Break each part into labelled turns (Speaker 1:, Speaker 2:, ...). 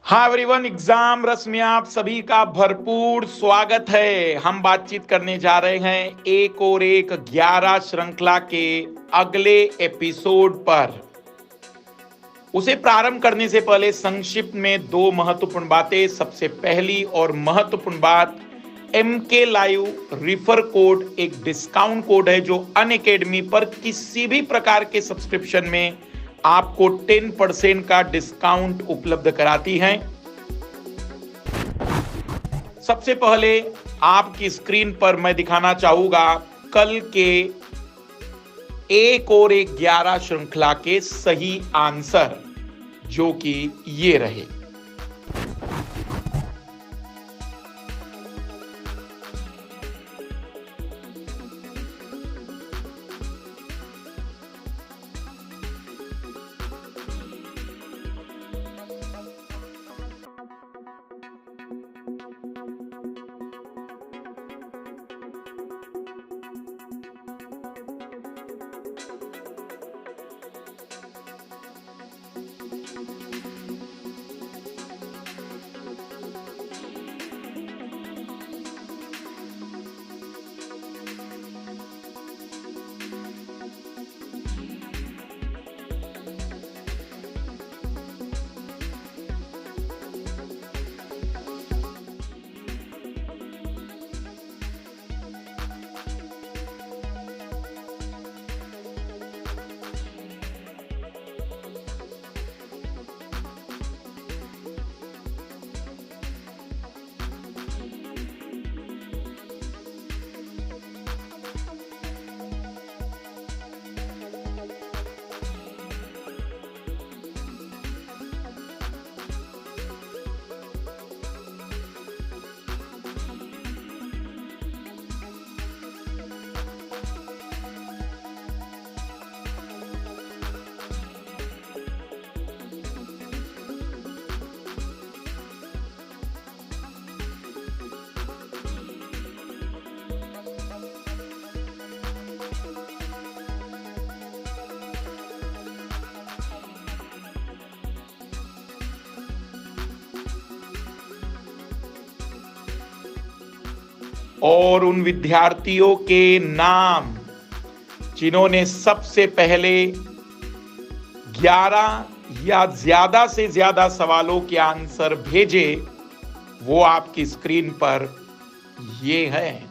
Speaker 1: हाँ everyone, exam रस में आप सभी का भरपूर स्वागत है। हम बातचीत करने जा रहे हैं एक और एक 11 श्रृंखला के अगले एपिसोड पर। उसे प्रारंभ करने से पहले संक्षिप्त में दो महत्वपूर्ण बातें। सबसे पहली और महत्वपूर्ण बात, MK लाइव रिफर कोड एक डिस्काउंट कोड है जो अनअकैडमी पर किसी भी प्रकार के सब्सक्रिप्शन में आपको 10% का डिस्काउंट उपलब्ध कराती है। सबसे पहले आपकी स्क्रीन पर मैं दिखाना चाहूंगा कल के एक और एक 11 श्रृंखला के सही आंसर, जो कि ये रहे। और उन विद्यार्थियों के नाम जिन्होंने सबसे पहले 11 या ज्यादा से ज्यादा सवालों के आंसर भेजे, वो आपकी स्क्रीन पर ये है।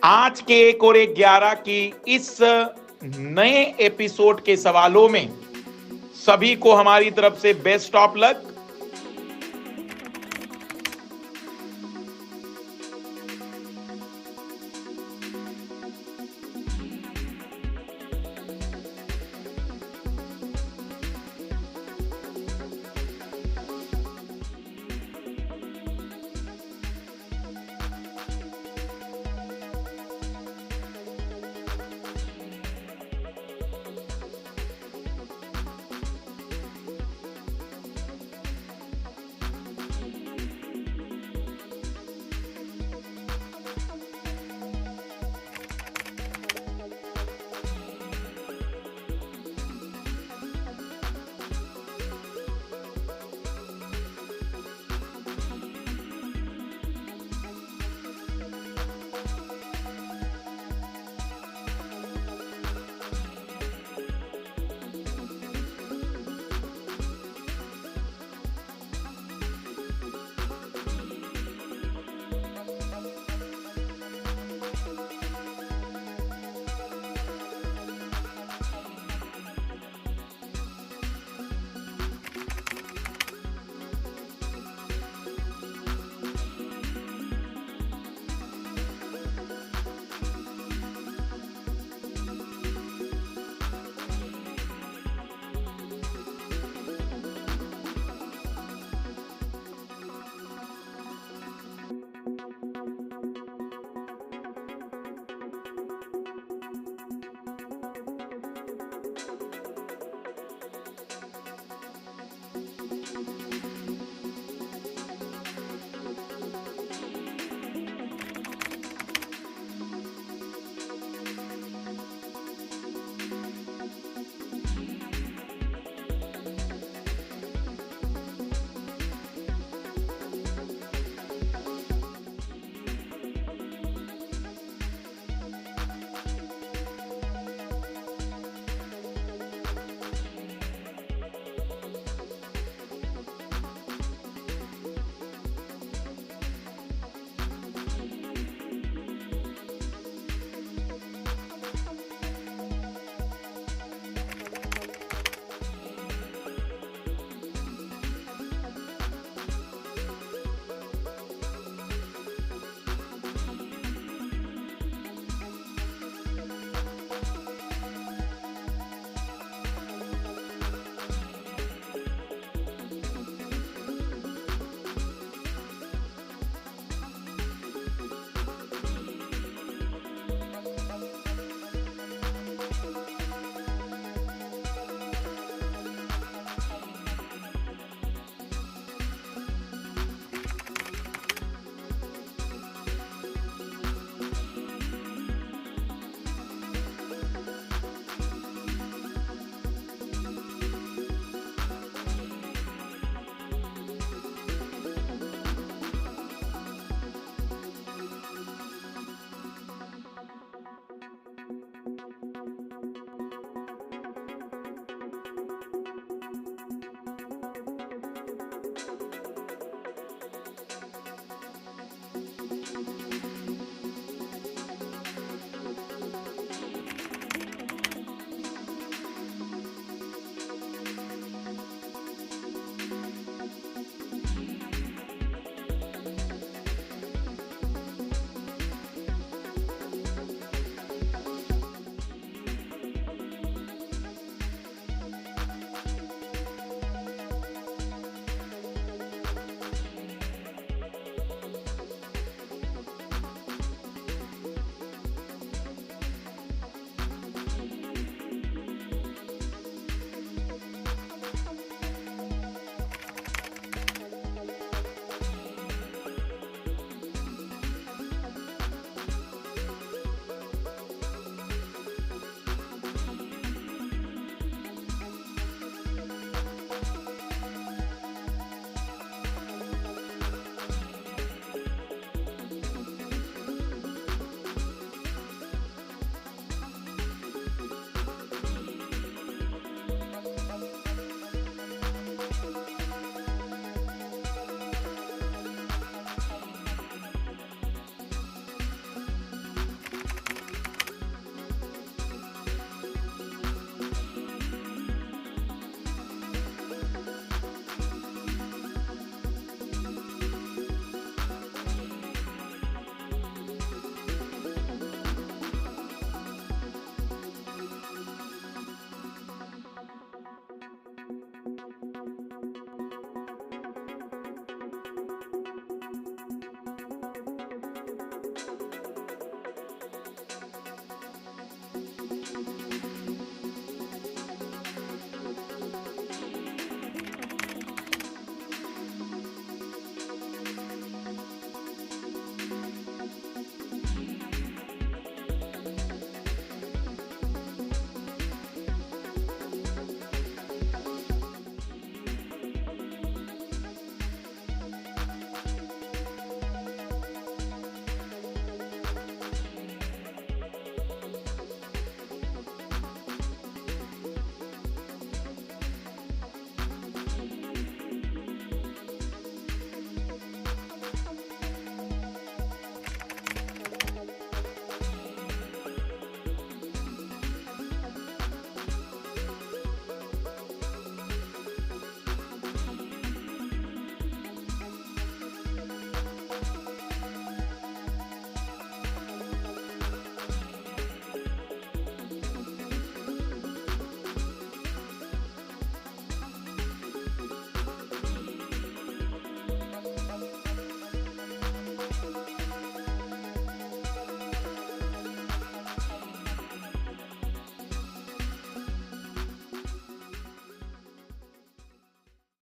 Speaker 1: आज के एक और एक 11 की इस नए एपिसोड के सवालों में सभी को हमारी तरफ से बेस्ट ऑफ लक।